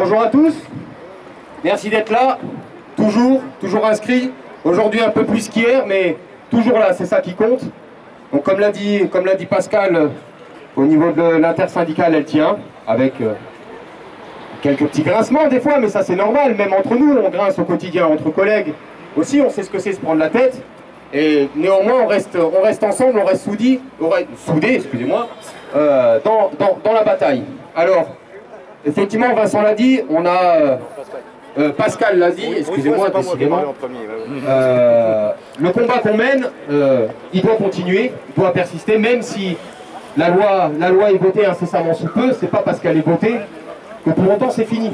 Bonjour à tous, merci d'être là, toujours inscrit, aujourd'hui un peu plus qu'hier, mais toujours là, c'est ça qui compte. Donc comme l'a dit Pascal, au niveau de l'intersyndicale, elle tient, avec quelques petits grincements des fois, mais ça c'est normal, même entre nous, on grince au quotidien, entre collègues aussi, on sait ce que c'est se prendre la tête, et néanmoins on reste ensemble, on reste soudés, excusez-moi, dans la bataille. Alors, effectivement, Vincent l'a dit, on a... Pascal l'a dit, excusez-moi, décidément. Le combat qu'on mène, il doit continuer, il doit persister, même si la loi est votée incessamment sous peu, c'est pas parce qu'elle est votée que pour autant c'est fini.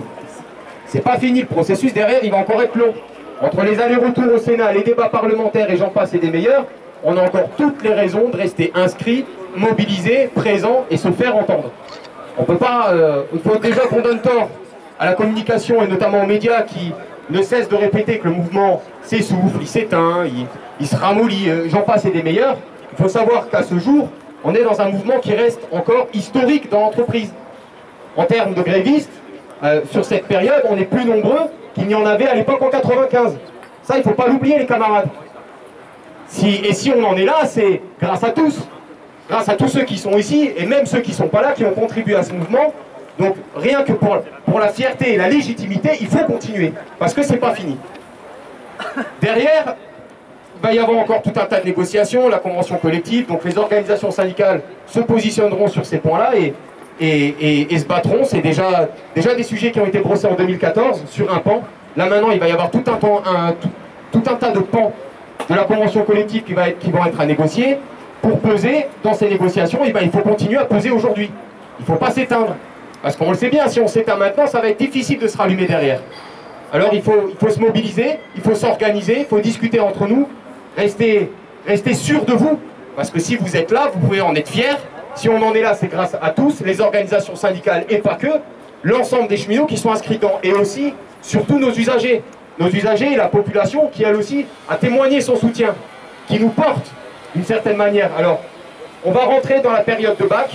C'est pas fini, le processus derrière, il va encore être long. Entre les allers-retours au Sénat, les débats parlementaires et j'en passe et des meilleurs, on a encore toutes les raisons de rester inscrits, mobilisés, présents et se faire entendre. On peut pas, il faut déjà qu'on donne tort à la communication et notamment aux médias qui ne cessent de répéter que le mouvement s'essouffle, il s'éteint, il se ramollit, j'en passe et des meilleurs. Il faut savoir qu'à ce jour, on est dans un mouvement qui reste encore historique dans l'entreprise. En termes de grévistes, sur cette période, on est plus nombreux qu'il n'y en avait à l'époque en 95. Ça, il ne faut pas l'oublier les camarades. Et si on en est là, c'est grâce à tous. Grâce à tous ceux qui sont ici, et même ceux qui ne sont pas là, qui ont contribué à ce mouvement. Donc rien que pour la fierté et la légitimité, il faut continuer, parce que c'est pas fini. Derrière, il va y avoir encore tout un tas de négociations, la convention collective, donc les organisations syndicales se positionneront sur ces points-là et se battront. C'est déjà des sujets qui ont été brossés en 2014 sur un pan. Là maintenant, il va y avoir tout un tas de pans de la convention collective qui vont être à négocier. Pour peser dans ces négociations, eh ben, il faut continuer à peser aujourd'hui. Il ne faut pas s'éteindre. Parce qu'on le sait bien, si on s'éteint maintenant, ça va être difficile de se rallumer derrière. Alors il faut se mobiliser, il faut s'organiser, il faut discuter entre nous, rester sûr de vous. Parce que si vous êtes là, vous pouvez en être fiers. Si on en est là, c'est grâce à tous, les organisations syndicales et pas que, l'ensemble des cheminots qui sont inscrits dedans. Et aussi, surtout nos usagers. Nos usagers et la population qui, elle aussi, a témoigné son soutien, qui nous porte d'une certaine manière. Alors, on va rentrer dans la période de bac.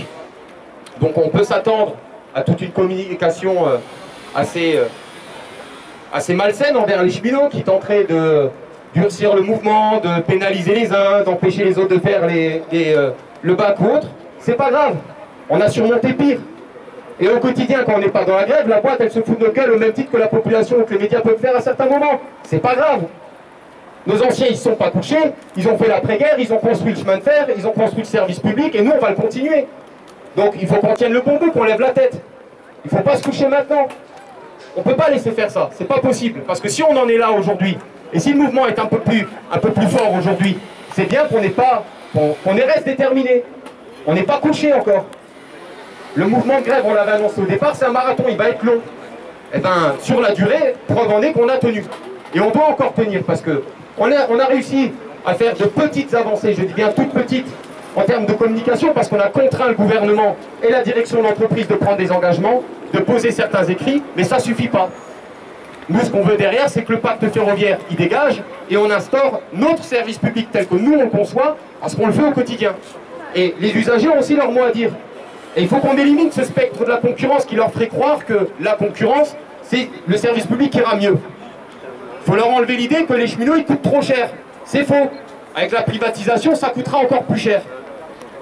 Donc on peut s'attendre à toute une communication assez malsaine envers les cheminots qui tenteraient de durcir le mouvement, de pénaliser les uns, d'empêcher les autres de faire le bac ou autre. C'est pas grave, on a surmonté pire. Et au quotidien, quand on n'est pas dans la grève, la boîte elle se fout de nos gueules au même titre que la population ou que les médias peuvent faire à certains moments. C'est pas grave. Nos anciens, ils ne sont pas couchés, ils ont fait l'après-guerre, ils ont construit le chemin de fer, ils ont construit le service public et nous, on va le continuer. Donc il faut qu'on tienne le bon bout, qu'on lève la tête. Il ne faut pas se coucher maintenant. On ne peut pas laisser faire ça, c'est pas possible. Parce que si on en est là aujourd'hui, et si le mouvement est un peu plus fort aujourd'hui, c'est bien qu'on reste déterminé. On n'est pas couché encore. Le mouvement de grève, on l'avait annoncé au départ, c'est un marathon, il va être long. Et bien, sur la durée, preuve en est qu'on a tenu. Et on doit encore tenir, parce que on a réussi à faire de petites avancées, je dis bien toutes petites, en termes de communication, parce qu'on a contraint le gouvernement et la direction de l'entreprise de prendre des engagements, de poser certains écrits, mais ça ne suffit pas. Nous, ce qu'on veut derrière, c'est que le pacte ferroviaire, il dégage, et on instaure notre service public tel que nous, on le conçoit, parce qu'on le fait au quotidien. Et les usagers ont aussi leur mot à dire. Et il faut qu'on élimine ce spectre de la concurrence qui leur ferait croire que la concurrence, c'est le service public qui ira mieux. Il faut leur enlever l'idée que les cheminots, ils coûtent trop cher. C'est faux. Avec la privatisation, ça coûtera encore plus cher.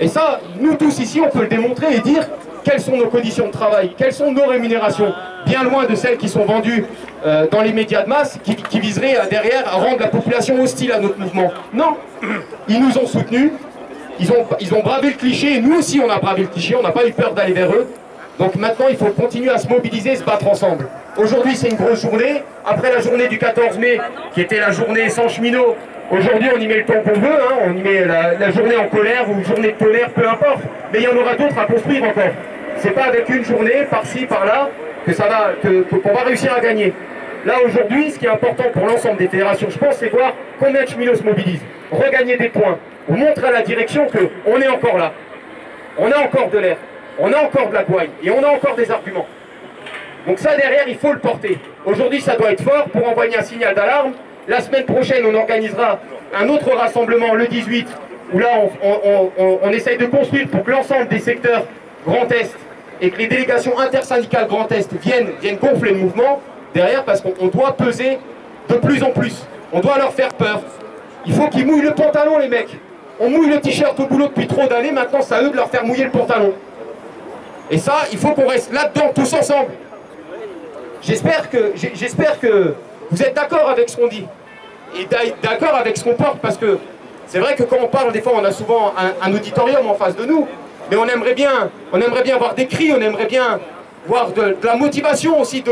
Et ça, nous tous ici, on peut le démontrer et dire quelles sont nos conditions de travail, quelles sont nos rémunérations, bien loin de celles qui sont vendues dans les médias de masse, qui viseraient derrière à rendre la population hostile à notre mouvement. Non, ils nous ont soutenus, ils ont bravé le cliché, et nous aussi on a bravé le cliché, on n'a pas eu peur d'aller vers eux. Donc maintenant, il faut continuer à se mobiliser et se battre ensemble. Aujourd'hui, c'est une grosse journée. Après la journée du 14 mai, qui était la journée sans cheminots, aujourd'hui, on y met le temps qu'on veut. Hein. On y met la journée en colère ou journée de colère, peu importe. Mais il y en aura d'autres à construire encore. C'est pas avec une journée, par-ci, par-là, qu'on va réussir à gagner. Là, aujourd'hui, ce qui est important pour l'ensemble des fédérations, je pense, c'est voir combien de cheminots se mobilisent. Regagner des points. Pour montrer à la direction qu'on est encore là. On a encore de l'air. On a encore de la gouaille et on a encore des arguments. Donc ça derrière, il faut le porter. Aujourd'hui, ça doit être fort pour envoyer un signal d'alarme. La semaine prochaine, on organisera un autre rassemblement le 18, où là, on essaye de construire pour que l'ensemble des secteurs Grand Est et que les délégations intersyndicales Grand Est viennent gonfler le mouvement, derrière, parce qu'on doit peser de plus en plus. On doit leur faire peur. Il faut qu'ils mouillent le pantalon, les mecs. On mouille le t-shirt au boulot depuis trop d'années, maintenant c'est à eux de leur faire mouiller le pantalon. Et ça, il faut qu'on reste là-dedans, tous ensemble. J'espère que vous êtes d'accord avec ce qu'on dit. Et d'accord avec ce qu'on porte, parce que c'est vrai que quand on parle, des fois, on a souvent un auditorium en face de nous, mais on aimerait bien voir des cris, on aimerait bien voir de la motivation aussi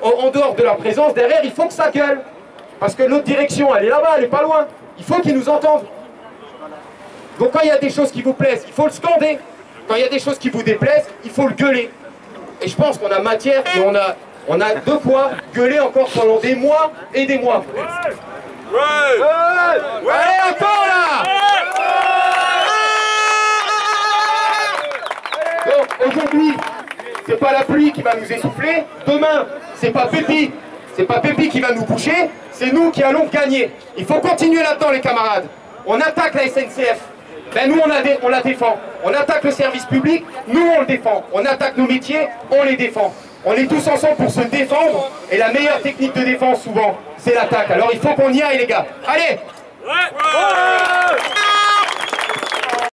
en dehors de la présence. Derrière, il faut que ça gueule. Parce que notre direction, elle est là-bas, elle n'est pas loin. Il faut qu'ils nous entendent. Donc quand il y a des choses qui vous plaisent, il faut le scander. Quand il y a des choses qui vous déplaisent, il faut le gueuler. Et je pense qu'on a matière et on a de quoi gueuler encore pendant des mois et des mois. Allez, encore là! Donc aujourd'hui, c'est pas la pluie qui va nous essouffler. Demain, c'est pas Pépi. C'est pas Pépi qui va nous boucher. C'est nous qui allons gagner. Il faut continuer là-dedans, les camarades. On attaque la SNCF. Ben nous, on la défend. On attaque le service public. Nous, on le défend. On attaque nos métiers. On les défend. On est tous ensemble pour se défendre. Et la meilleure technique de défense, souvent, c'est l'attaque. Alors il faut qu'on y aille, les gars. Allez!